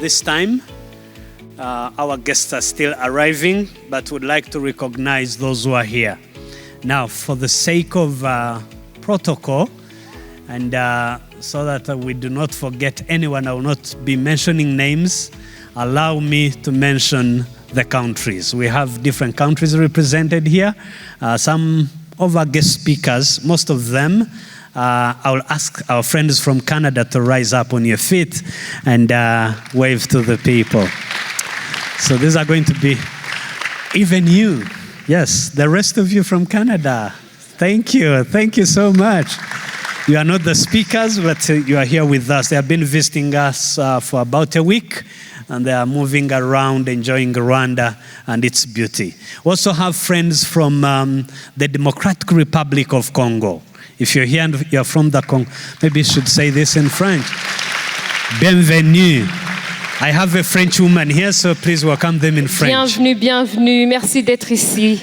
this time. Our guests are still arriving, but would like to recognize those who are here. Now, for the sake of protocol, and so that we do not forget anyone, I will not be mentioning names. Allow me to mention the countries. We have different countries represented here. Some of our guest speakers, most of them, I will ask our friends from Canada to rise up on your feet and wave to the people. So these are going to be even you. Yes, the rest of you from Canada. Thank you so much. You are not the speakers, but you are here with us. They have been visiting us for about a week, and they are moving around, enjoying Rwanda and its beauty. We also have friends from the Democratic Republic of Congo. If you're here and you're from the Congo, maybe you should say this in French. Bienvenue. I have a French woman here, so please welcome them in French. Bienvenue, bienvenue. Merci d'être ici.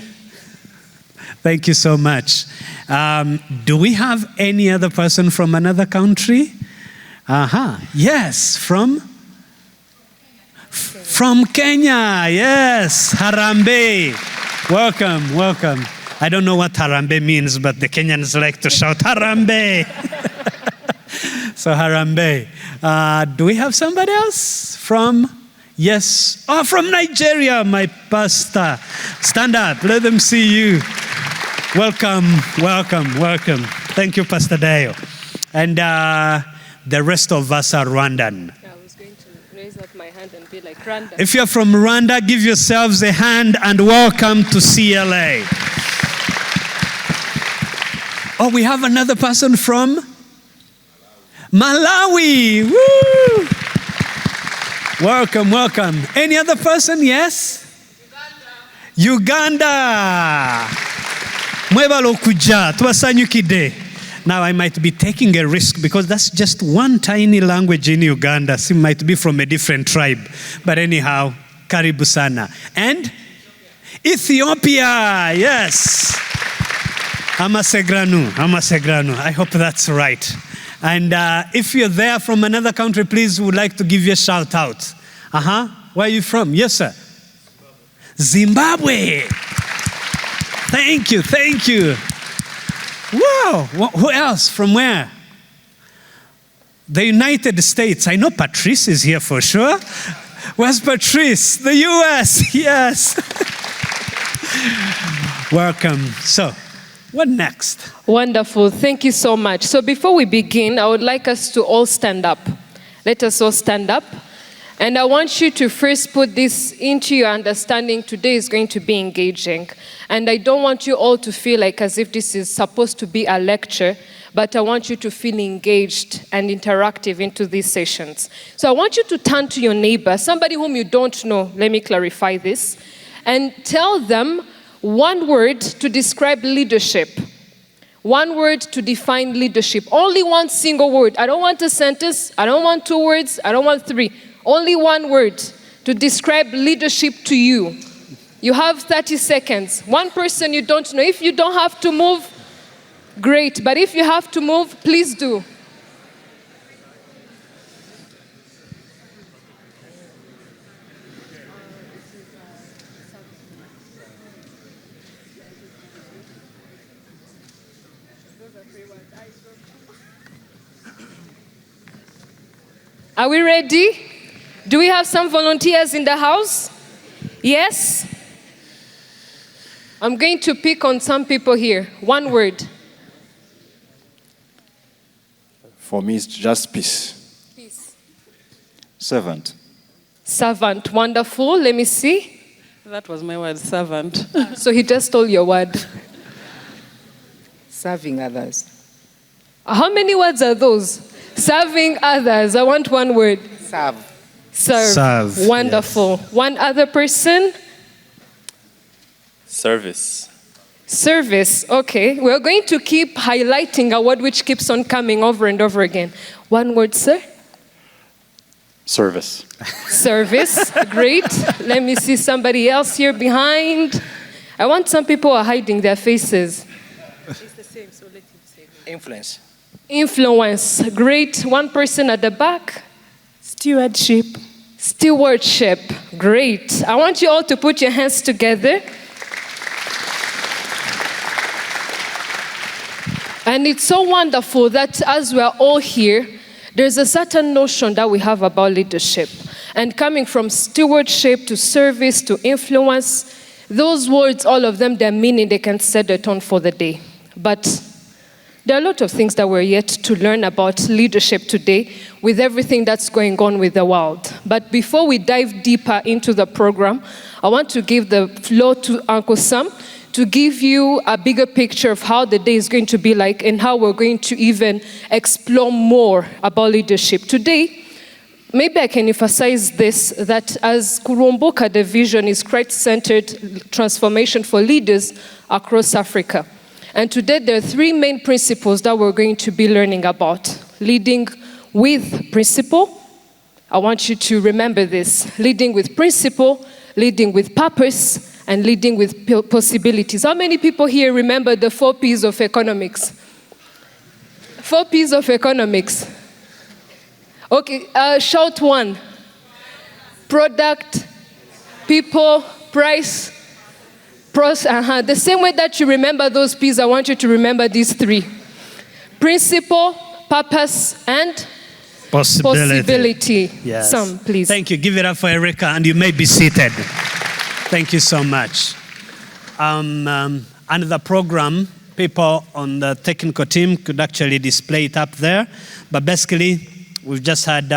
Thank you so much. Do we have any other person from another country? Yes, from Kenya. Yes, Harambee. Welcome. I don't know what Harambee means, but the Kenyans like to shout Harambee. So Harambee. Do we have somebody else from? Yes. Oh, from Nigeria, my pastor. Stand up. Let them see you. Welcome. Thank you, Pastor Dayo. And the rest of us are Rwandan. I was going to raise up my hand and be like, Rwanda. If you're from Rwanda, give yourselves a hand and welcome to CLA. Oh, we have another person from Malawi. Woo! Welcome. Any other person? Yes? Uganda. Mwebalo kuja, twasanyukide. Now I might be taking a risk because that's just one tiny language in Uganda. So it might be from a different tribe. But anyhow, karibu sana. And Ethiopia, yes. Amasegranu. I hope that's right. And if you're there from another country, please would like to give you a shout out. Where are you from? Yes, sir. Zimbabwe. Thank you. Wow. Who else? From where? The United States. I know Patrice is here for sure. Where's Patrice? The US. Yes. Welcome. So, what next? Wonderful. Thank you so much. So before we begin, I would like us to all stand up. Let us all stand up. And I want you to first put this into your understanding. Today is going to be engaging. And I don't want you all to feel like as if this is supposed to be a lecture, but I want you to feel engaged and interactive into these sessions. So I want you to turn to your neighbor, somebody whom you don't know, let me clarify this, and tell them one word to describe leadership. One word to define leadership. Only one single word. I don't want a sentence. I don't want 2 words. I don't want 3. Only one word to describe leadership to you. You have 30 seconds. One person you don't know. If you don't have to move, great. But if you have to move, please do. Are we ready? Do we have some volunteers in the house? Yes? I'm going to pick on some people here. One word. For me, it's just peace. Peace. Servant. Servant. Wonderful. Let me see. That was my word, servant. So he just stole your word. Serving others. How many words are those? Serving others. I want one word. Serve. Wonderful. Yes. One other person? Service. Okay. We're going to keep highlighting a word which keeps on coming over and over again. One word, sir? Service. Great. Let me see somebody else here behind. I want some people who are hiding their faces. It's the same, so let him say. Influence. Great. One person at the back. Stewardship. Stewardship. Great. I want you all to put your hands together. And it's so wonderful that as we are all here, there's a certain notion that we have about leadership. And coming from stewardship to service to influence, those words, all of them, their meaning, they can set the tone for the day. But there are a lot of things that we're yet to learn about leadership today with everything that's going on with the world. But before we dive deeper into the program, I want to give the floor to Uncle Sam to give you a bigger picture of how the day is going to be like and how we're going to even explore more about leadership. Today, maybe I can emphasize this, that as Kurumbuka, the vision is Christ-centered transformation for leaders across Africa. And today there are three main principles that we're going to be learning about. Leading with principle. I want you to remember this. Leading with principle, leading with purpose, and leading with possibilities. How many people here remember the 4 P's of economics? 4 P's of economics. Okay, shout one. Product, people, price, The same way that you remember those P's, I want you to remember these 3. Principle, purpose, and possibility. Yes. Some, please. Thank you. Give it up for Erica, and you may be seated. Thank you so much. Under the program, people on the technical team could actually display it up there. But basically, we've just had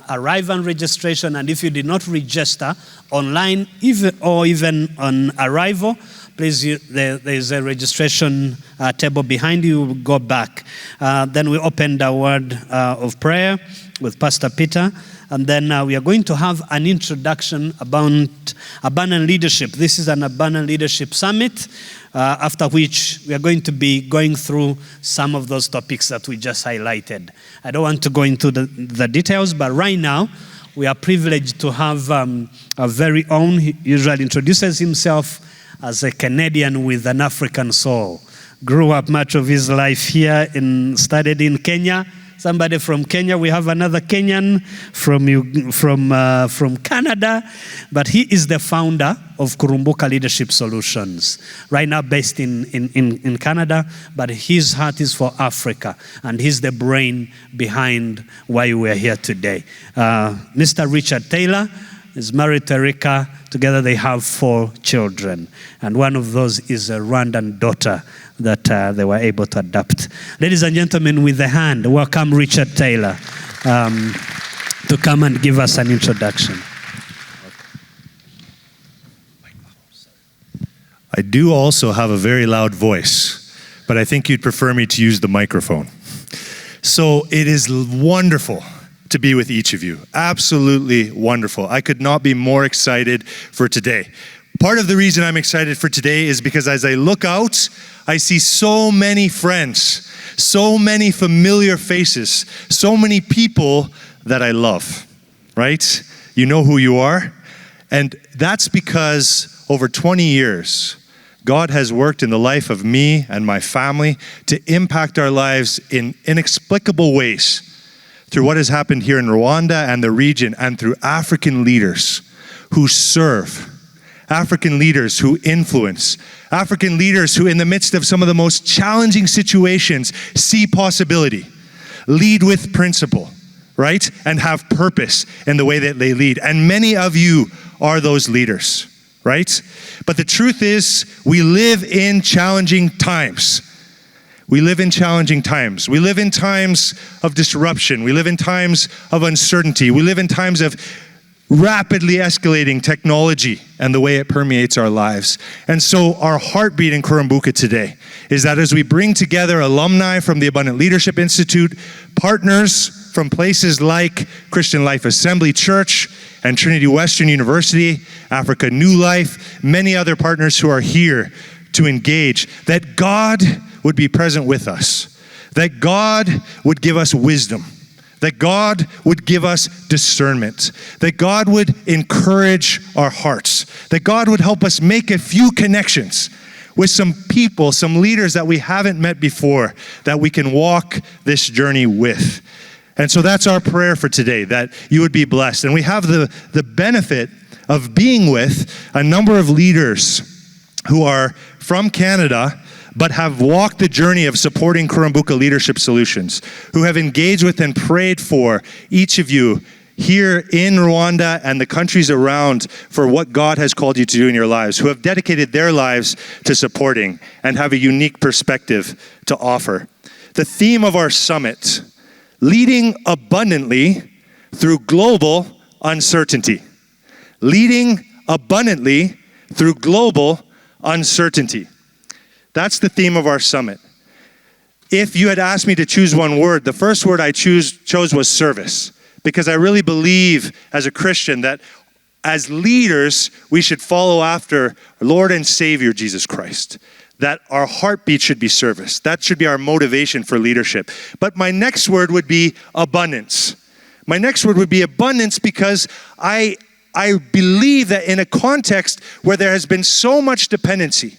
arrival and registration. And if you did not register online even on arrival, please, there is a registration table behind you. Go back. Then we opened a word of prayer with Pastor Peter. And then we are going to have an introduction about abundant leadership. This is an abundant leadership summit, after which we are going to be going through some of those topics that we just highlighted. I don't want to go into the details, but right now we are privileged to have our very own. He usually introduces himself as a Canadian with an African soul. Grew up much of his life here, studied in Kenya. Somebody from Kenya. We have another Kenyan from Canada, but he is the founder of Kurumbuka Leadership Solutions, right now based in Canada, but his heart is for Africa, and he's the brain behind why we're here today. Mr. Richard Taylor is married to Erica. Together they have 4 children, and one of those is a Rwandan daughter that they were able to adopt. Ladies and gentlemen, with a hand, welcome Richard Taylor to come and give us an introduction. I do also have a very loud voice, but I think you'd prefer me to use the microphone. So it is wonderful to be with each of you. Absolutely wonderful. I could not be more excited for today. Part of the reason I'm excited for today is because as I look out, I see so many friends, so many familiar faces, so many people that I love, right? You know who you are. And that's because over 20 years, God has worked in the life of me and my family to impact our lives in inexplicable ways through what has happened here in Rwanda and the region, and through African leaders who serve, African leaders who influence, African leaders who in the midst of some of the most challenging situations see possibility, lead with principle, right? And have purpose in the way that they lead. And many of you are those leaders, right? But the truth is, we live in challenging times. We live in challenging times. We live in times of disruption. We live in times of uncertainty. We live in times of rapidly escalating technology and the way it permeates our lives. And so our heartbeat in Kurumbuka today is that as we bring together alumni from the Abundant Leadership Institute, partners from places like Christian Life Assembly Church and Trinity Western University, Africa New Life, many other partners who are here to engage, that God would be present with us, that God would give us wisdom, that God would give us discernment, that God would encourage our hearts, that God would help us make a few connections with some people, some leaders that we haven't met before, that we can walk this journey with. And so that's our prayer for today, that you would be blessed. And we have the benefit of being with a number of leaders who are from Canada, but have walked the journey of supporting Kurumbuka Leadership Solutions, who have engaged with and prayed for each of you here in Rwanda and the countries around for what God has called you to do in your lives, who have dedicated their lives to supporting and have a unique perspective to offer. The theme of our summit, leading abundantly through global uncertainty. Leading abundantly through global uncertainty. That's the theme of our summit. If you had asked me to choose one word, the first word I chose was service, because I really believe as a Christian that as leaders, we should follow after our Lord and Savior Jesus Christ, that our heartbeat should be service. That should be our motivation for leadership. But my next word would be abundance. My next word would be abundance because I believe that in a context where there has been so much dependency,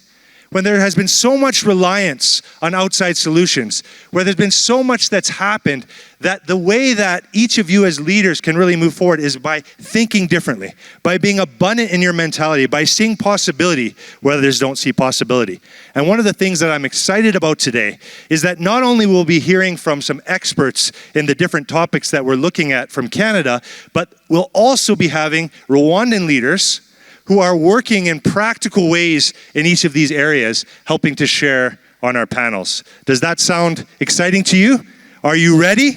when there has been so much reliance on outside solutions, where there's been so much that's happened, that the way that each of you as leaders can really move forward is by thinking differently, by being abundant in your mentality, by seeing possibility where others don't see possibility. And one of the things that I'm excited about today is that not only will we be hearing from some experts in the different topics that we're looking at from Canada, but we'll also be having Rwandan leaders who are working in practical ways in each of these areas, helping to share on our panels. Does that sound exciting to you? Are you ready?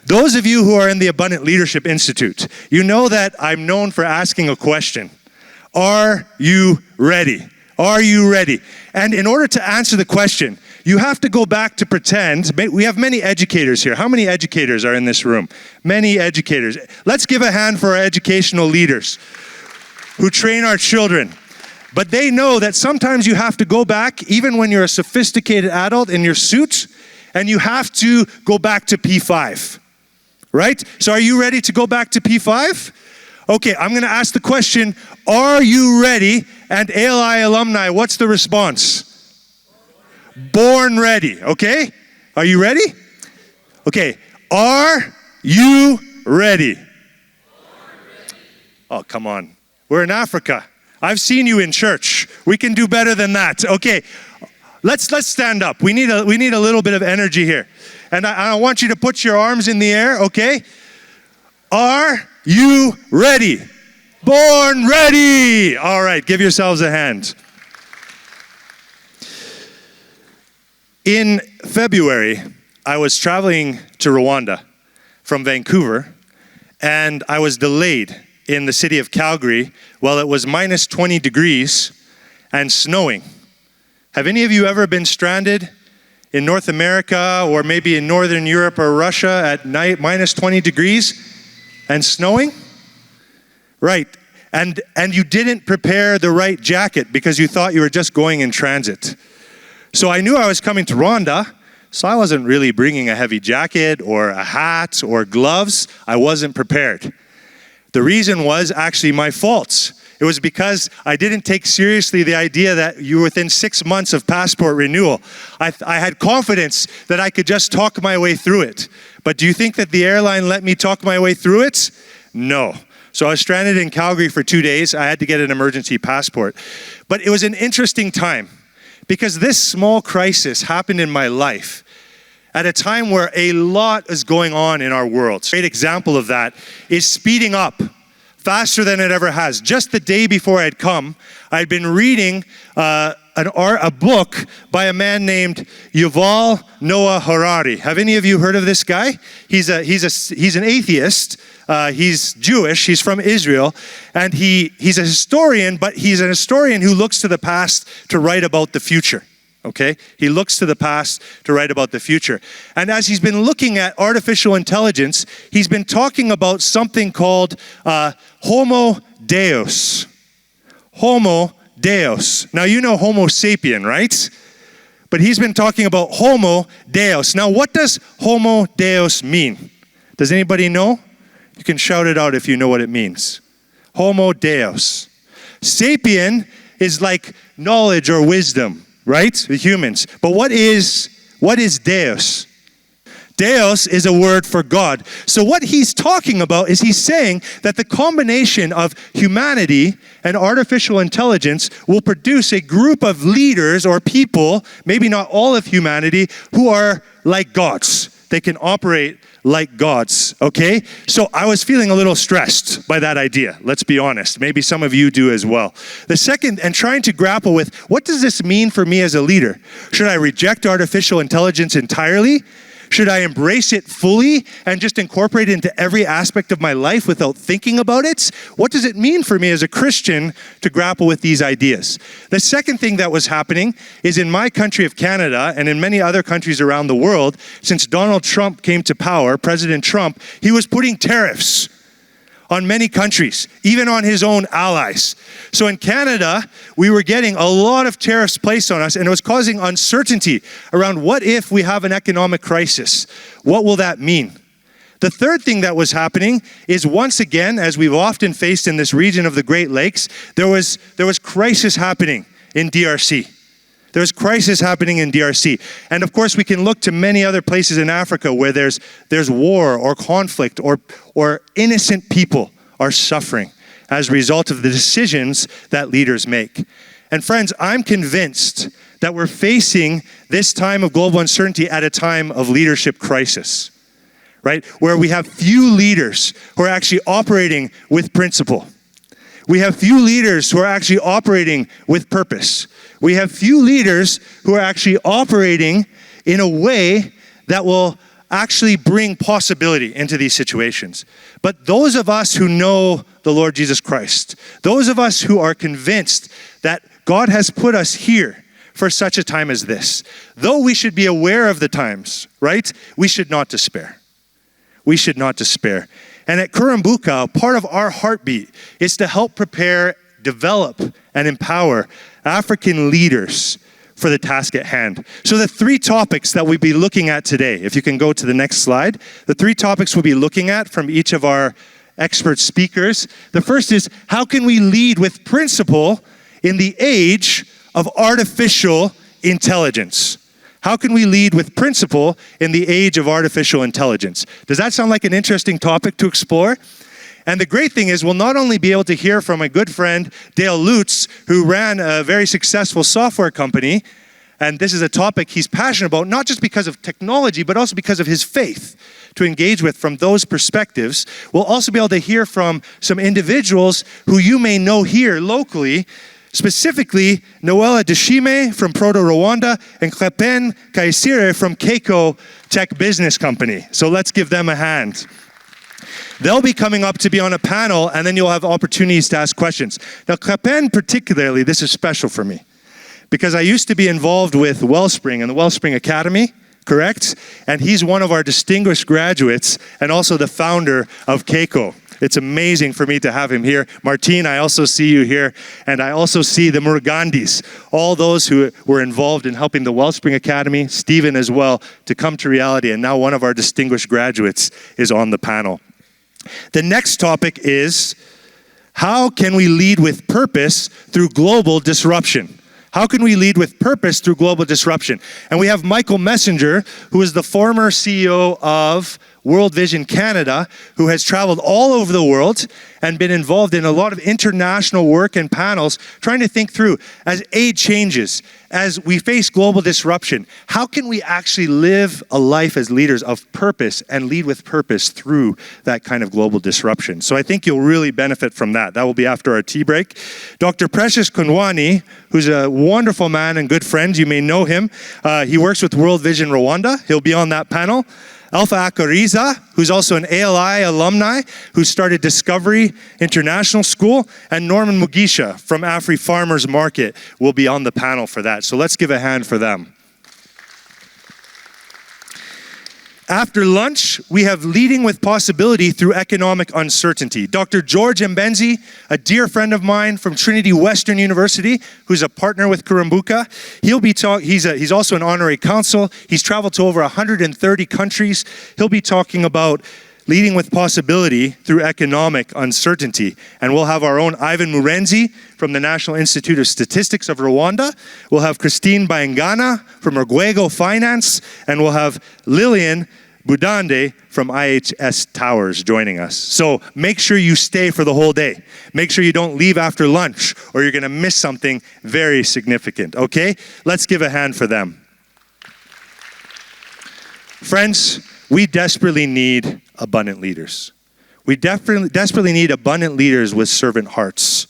Those of you who are in the Abundant Leadership Institute, you know that I'm known for asking a question. Are you ready? Are you ready? And in order to answer the question, you have to go back to pretend. We have many educators here. How many educators are in this room? Many educators. Let's give a hand for our educational leaders who train our children. But they know that sometimes you have to go back, even when you're a sophisticated adult in your suit, and you have to go back to P5, right? So are you ready to go back to P5? Okay, I'm gonna ask the question, are you ready? And ALI alumni, what's the response? Born ready, okay? Are you ready? Okay, are you ready? Oh, come on. We're in Africa. I've seen you in church. We can do better than that. Okay, let's stand up. We need a little bit of energy here. And I want you to put your arms in the air, okay? Are you ready? Born ready. All right, give yourselves a hand. In February, I was traveling to Rwanda from Vancouver, and I was delayed in the city of Calgary while it was minus 20 degrees and snowing. Have any of you ever been stranded in North America or maybe in Northern Europe or Russia at night, minus 20 degrees and snowing? Right, and you didn't prepare the right jacket because you thought you were just going in transit. So I knew I was coming to Rwanda, so I wasn't really bringing a heavy jacket or a hat or gloves. I wasn't prepared. The reason was actually my fault. It was because I didn't take seriously the idea that you were within 6 months of passport renewal. I had confidence that I could just talk my way through it. But do you think that the airline let me talk my way through it? No. So I was stranded in Calgary for 2 days. I had to get an emergency passport. But it was an interesting time because this small crisis happened in my life at a time where a lot is going on in our world. A great example of that is speeding up faster than it ever has. Just the day before I'd come, I'd been reading a book by a man named Yuval Noah Harari. Have any of you heard of this guy? He's an atheist. He's Jewish. He's from Israel, and he's a historian. But he's an historian who looks to the past to write about the future. Okay? He looks to the past to write about the future. And as he's been looking at artificial intelligence, he's been talking about something called Homo Deus. Homo Deus. Now you know Homo sapien, right? But he's been talking about Homo Deus. Now what does Homo Deus mean? Does anybody know? You can shout it out if you know what it means. Homo Deus. Sapien is like knowledge or wisdom, right? The humans. But what is Deus? Deus is a word for God. So what he's talking about is he's saying that the combination of humanity and artificial intelligence will produce a group of leaders or people, maybe not all of humanity, who are like gods. They can operate like gods, okay? So I was feeling a little stressed by that idea, let's be honest. Maybe some of you do as well. The second, and trying to grapple with, what does this mean for me as a leader? Should I reject artificial intelligence entirely? Should I embrace it fully and just incorporate it into every aspect of my life without thinking about it? What does it mean for me as a Christian to grapple with these ideas? The second thing that was happening is in my country of Canada and in many other countries around the world, since Donald Trump came to power, President Trump, he was putting tariffs on many countries, even on his own allies. So in Canada, we were getting a lot of tariffs placed on us, and it was causing uncertainty around what if we have an economic crisis? What will that mean? The third thing that was happening is, once again, as we've often faced in this region of the Great Lakes, there was crisis happening in DRC. There's crisis happening in DRC. And of course, we can look to many other places in Africa where there's war or conflict or innocent people are suffering as a result of the decisions that leaders make. And friends, I'm convinced that we're facing this time of global uncertainty at a time of leadership crisis, right? Where we have few leaders who are actually operating with principle. We have few leaders who are actually operating with purpose. We have few leaders who are actually operating in a way that will actually bring possibility into these situations. But those of us who know the Lord Jesus Christ, those of us who are convinced that God has put us here for such a time as this, though we should be aware of the times, right? We should not despair. We should not despair. And at Kurumbuka, part of our heartbeat is to help prepare, develop, and empower African leaders for the task at hand. So the three topics that we'll be looking at today, if you can go to the next slide, the three topics we'll be looking at from each of our expert speakers. The first is, how can we lead with principle in the age of artificial intelligence? How can we lead with principle in the age of artificial intelligence? Does that sound like an interesting topic to explore? And the great thing is, we'll not only be able to hear from a good friend, Dale Lutz, who ran a very successful software company, and this is a topic he's passionate about, not just because of technology, but also because of his faith to engage with from those perspectives. We'll also be able to hear from some individuals who you may know here locally, specifically Noella Deshime from Proto Rwanda and Klepen Kaisire from Keiko Tech Business Company. So let's give them a hand. They'll be coming up to be on a panel, and then you'll have opportunities to ask questions. Now, Klepen particularly, this is special for me, because I used to be involved with Wellspring and the Wellspring Academy, correct? And he's one of our distinguished graduates and also the founder of Keiko. It's amazing for me to have him here. Martine, I also see you here. And I also see the Murugandis, all those who were involved in helping the Wellspring Academy, Stephen as well, to come to reality. And now one of our distinguished graduates is on the panel. The next topic is, how can we lead with purpose through global disruption? How can we lead with purpose through global disruption? And we have Michael Messenger, who is the former CEO of World Vision Canada, who has traveled all over the world and been involved in a lot of international work and panels, trying to think through, as aid changes, as we face global disruption, how can we actually live a life as leaders of purpose and lead with purpose through that kind of global disruption? So I think you'll really benefit from that. That will be after our tea break. Dr. Precious Kunwani, who's a wonderful man and good friend, you may know him. He works with World Vision Rwanda. He'll be on that panel. Alpha Akariza, who's also an ALI alumni, who started Discovery International School, and Norman Mugisha from Afri Farmers Market will be on the panel for that. So let's give a hand for them. After lunch, we have Leading with Possibility Through Economic Uncertainty. Dr. George Mbenzi, a dear friend of mine from Trinity Western University, who's a partner with Kurumbuka. He's also an honorary consul. He's traveled to over 130 countries. He'll be talking about leading with possibility through economic uncertainty. And we'll have our own Ivan Murenzi from the National Institute of Statistics of Rwanda. We'll have Christine Bayangana from Rwego Finance. And we'll have Lillian Budande from IHS Towers joining us. So make sure you stay for the whole day. Make sure you don't leave after lunch or you're going to miss something very significant, okay? Let's give a hand for them. Friends, we desperately need abundant leaders. We desperately need abundant leaders with servant hearts.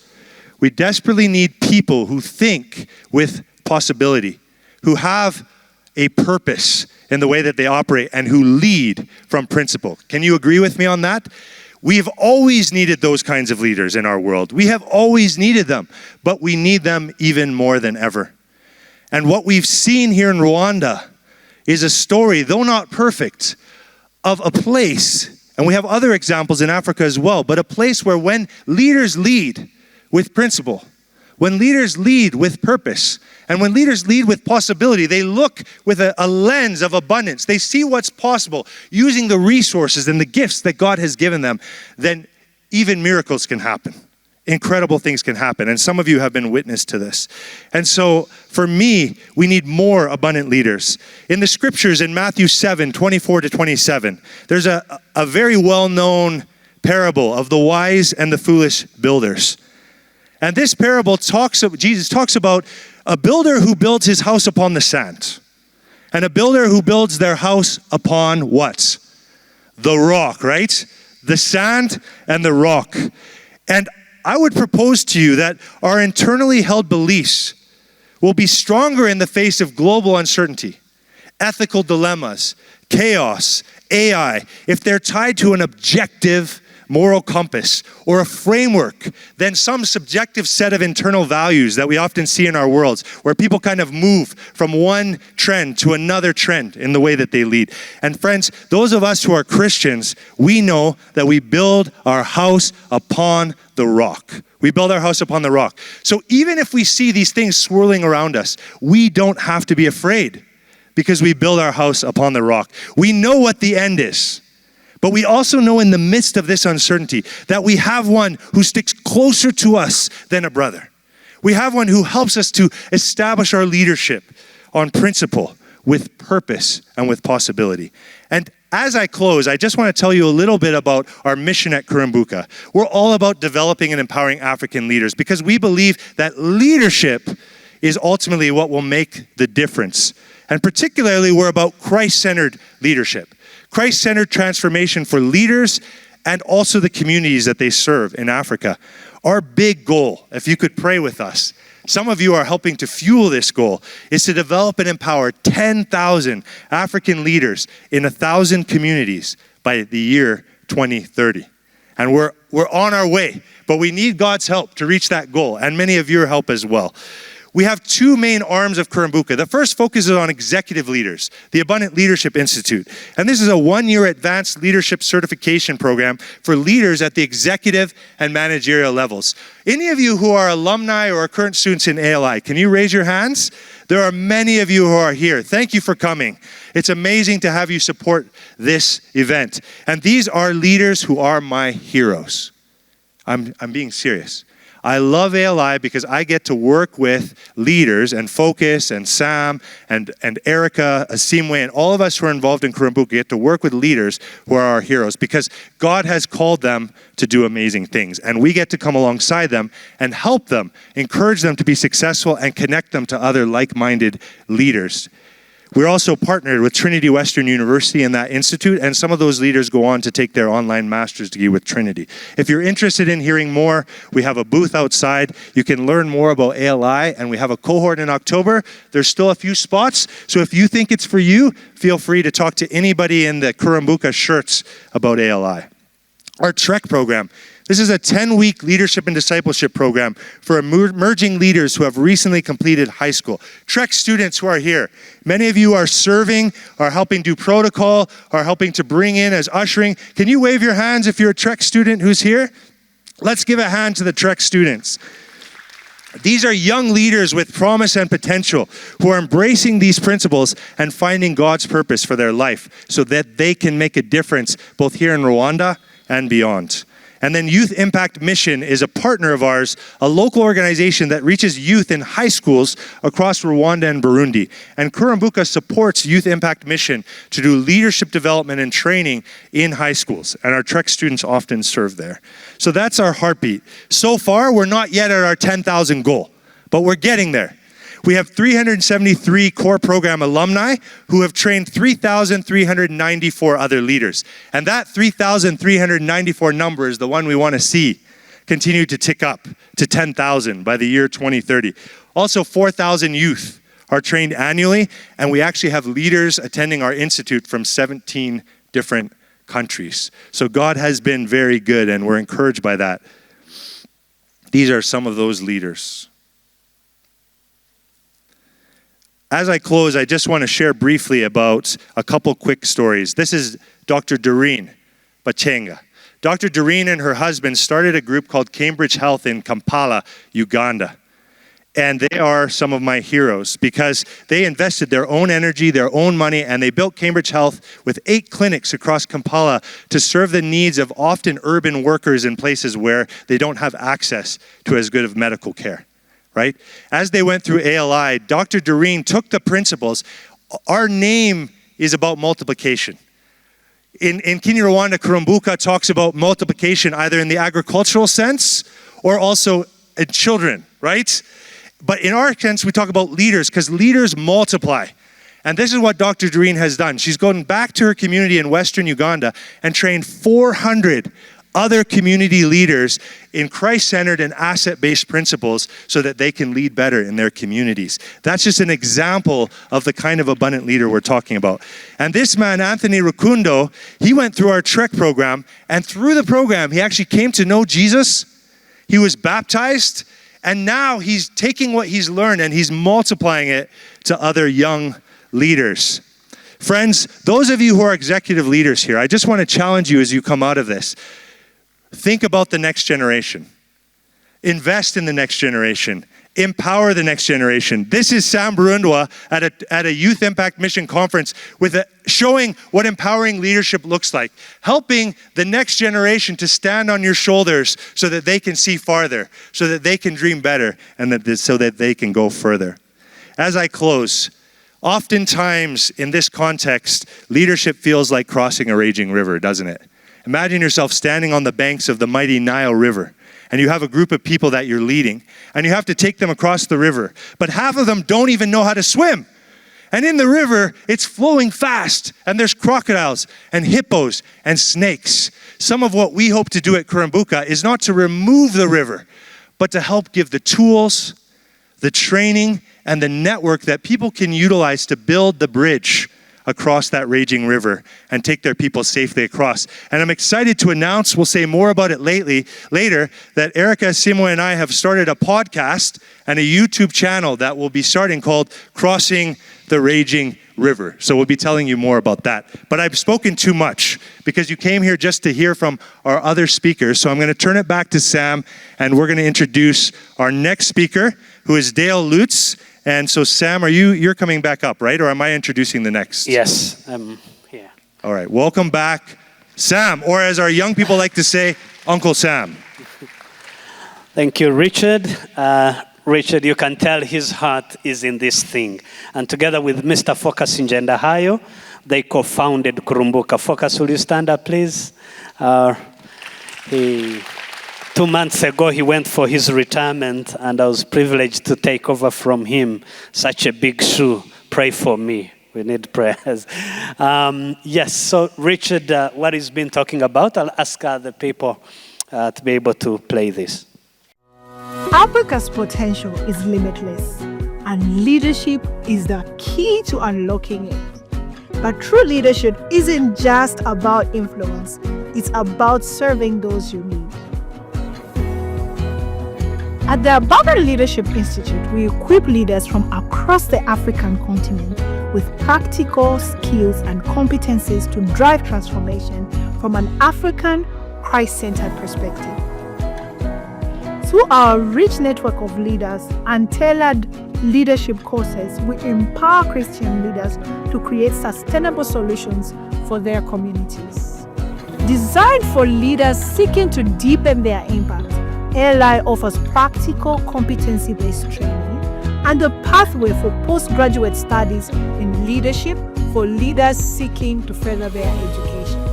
We desperately need people who think with possibility, who have a purpose in the way that they operate, and who lead from principle. Can you agree with me on that? We've always needed those kinds of leaders in our world. We have always needed them, but we need them even more than ever. And what we've seen here in Rwanda is a story, though not perfect, of a place, and we have other examples in Africa as well, but a place where when leaders lead with principle, when leaders lead with purpose, and when leaders lead with possibility, they look with a lens of abundance. They see what's possible using the resources and the gifts that God has given them. Then even miracles can happen. Incredible things can happen. And some of you have been witness to this. And so for me, we need more abundant leaders. In the scriptures in Matthew 7:24-27, there's a very well-known parable of the wise and the foolish builders. And this parable Jesus talks about a builder who builds his house upon the sand, and a builder who builds their house upon what? The rock, right? The sand and the rock. And I would propose to you that our internally held beliefs will be stronger in the face of global uncertainty, ethical dilemmas, chaos, AI, if they're tied to an objective moral compass or a framework than some subjective set of internal values that we often see in our worlds, where people kind of move from one trend to another trend in the way that they lead. And friends, those of us who are Christians, we know that we build our house upon the rock. We build our house upon the rock. So even if we see these things swirling around us, we don't have to be afraid because we build our house upon the rock. We know what the end is. But we also know in the midst of this uncertainty that we have one who sticks closer to us than a brother. We have one who helps us to establish our leadership on principle, with purpose, and with possibility. And as I close, I just want to tell you a little bit about our mission at Kurumbuka. We're all about developing and empowering African leaders because we believe that leadership is ultimately what will make the difference. And particularly, we're about Christ-centered leadership. Christ-centered transformation for leaders and also the communities that they serve in Africa. Our big goal, if you could pray with us, some of you are helping to fuel this goal, is to develop and empower 10,000 African leaders in 1,000 communities by the year 2030. And we're on our way, but we need God's help to reach that goal, and many of your help as well. We have two main arms of Kurumbuka. The first focuses on executive leaders, the Abundant Leadership Institute. And this is a one-year advanced leadership certification program for leaders at the executive and managerial levels. Any of you who are alumni or are current students in ALI, can you raise your hands? There are many of you who are here. Thank you for coming. It's amazing to have you support this event. And these are leaders who are my heroes. I'm being serious. I love ALI because I get to work with leaders, and Focus and Sam and Erica, Asimwe, and all of us who are involved in Kurumbuka get to work with leaders who are our heroes because God has called them to do amazing things. And we get to come alongside them and help them, encourage them to be successful, and connect them to other like-minded leaders. We're also partnered with Trinity Western University in that institute, and some of those leaders go on to take their online master's degree with Trinity. If you're interested in hearing more, we have a booth outside. You can learn more about ALI, and we have a cohort in October. There's still a few spots, so if you think it's for you, feel free to talk to anybody in the Kurumbuka shirts about ALI. Our Trek program. This is a 10-week leadership and discipleship program for emerging leaders who have recently completed high school. Trek students who are here, many of you are serving, are helping do protocol, are helping to bring in as ushering. Can you wave your hands if you're a Trek student who's here? Let's give a hand to the Trek students. These are young leaders with promise and potential who are embracing these principles and finding God's purpose for their life so that they can make a difference both here in Rwanda and beyond. And then Youth Impact Mission is a partner of ours, a local organization that reaches youth in high schools across Rwanda and Burundi. And Kurumbuka supports Youth Impact Mission to do leadership development and training in high schools. And our Trek students often serve there. So that's our heartbeat. So far, we're not yet at our 10,000 goal, but we're getting there. We have 373 core program alumni who have trained 3,394 other leaders. And that 3,394 number is the one we want to see continue to tick up to 10,000 by the year 2030. Also, 4,000 youth are trained annually, and we actually have leaders attending our institute from 17 different countries. So God has been very good, and we're encouraged by that. These are some of those leaders. As I close, I just want to share briefly about a couple quick stories. This is Dr. Doreen Bachenga. Dr. Doreen and her husband started a group called Cambridge Health in Kampala, Uganda. And they are some of my heroes because they invested their own energy, their own money, and they built Cambridge Health with 8 clinics across Kampala to serve the needs of often urban workers in places where they don't have access to as good of medical care. Right? As they went through ALI, Dr. Doreen took the principles. Our name is about multiplication. In Kinyarwanda, Kurumbuka talks about multiplication either in the agricultural sense or also in children, right? But in our sense, we talk about leaders because leaders multiply. And this is what Dr. Doreen has done. She's gone back to her community in Western Uganda and trained 400 other community leaders in Christ-centered and asset-based principles so that they can lead better in their communities. That's just an example of the kind of abundant leader we're talking about. And this man, Anthony Rukundo, he went through our Trek program, and through the program, he actually came to know Jesus. He was baptized, and now he's taking what he's learned and he's multiplying it to other young leaders. Friends, those of you who are executive leaders here, I just want to challenge you as you come out of this. Think about the next generation. Invest in the next generation. Empower the next generation. This is Sam Burundwa at a Youth Impact Mission conference showing what empowering leadership looks like. Helping the next generation to stand on your shoulders so that they can see farther, so that they can dream better, and so that they can go further. As I close, oftentimes in this context, leadership feels like crossing a raging river, doesn't it? Imagine yourself standing on the banks of the mighty Nile River, and you have a group of people that you're leading, and you have to take them across the river. But half of them don't even know how to swim. And in the river, it's flowing fast, and there's crocodiles and hippos and snakes. Some of what we hope to do at Kurumbuka is not to remove the river, but to help give the tools, the training, and the network that people can utilize to build the bridge across that raging river and take their people safely across. And I'm excited to announce, we'll say more about it later, that Erica, Simo, and I have started a podcast and a YouTube channel that will be starting called Crossing the Raging River. So we'll be telling you more about that. But I've spoken too much because you came here just to hear from our other speakers. So I'm going to turn it back to Sam, and we're going to introduce our next speaker, who is Dale Lutz. And so, Sam, you're coming back up, right? Or am I introducing the next? Yes, I'm here. All right, welcome back, Sam, or as our young people like to say, Uncle Sam. Thank you, Richard. Richard, you can tell his heart is in this thing. And together with Mr. Focus Njendahayo, they co-founded Kurumbuka. Focus, will you stand up, please? 2 months ago, he went for his retirement, and I was privileged to take over from him. Such a big shoe. Pray for me. We need prayers. Yes, so Richard, what he's been talking about, I'll ask the people to be able to play this. Africa's potential is limitless, and leadership is the key to unlocking it. But true leadership isn't just about influence, it's about serving those you lead. At the Abundant Leadership Institute, we equip leaders from across the African continent with practical skills and competencies to drive transformation from an African, Christ-centered perspective. Through our rich network of leaders and tailored leadership courses, we empower Christian leaders to create sustainable solutions for their communities. Designed for leaders seeking to deepen their impact, ALI offers practical competency-based training and a pathway for postgraduate studies in leadership for leaders seeking to further their education.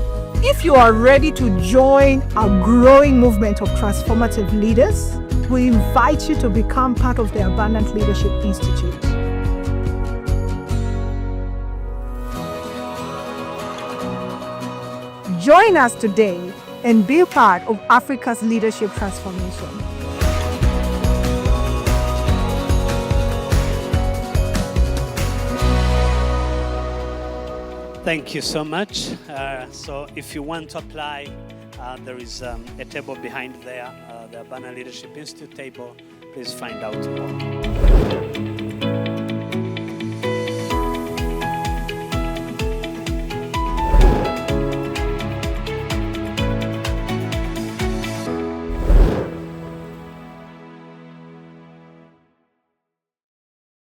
If you are ready to join our growing movement of transformative leaders, we invite you to become part of the Abundant Leadership Institute. Join us today and be part of Africa's leadership transformation. Thank you so much. So if you want to apply, there is a table behind there, the Abundant Leadership Institute table. Please find out more.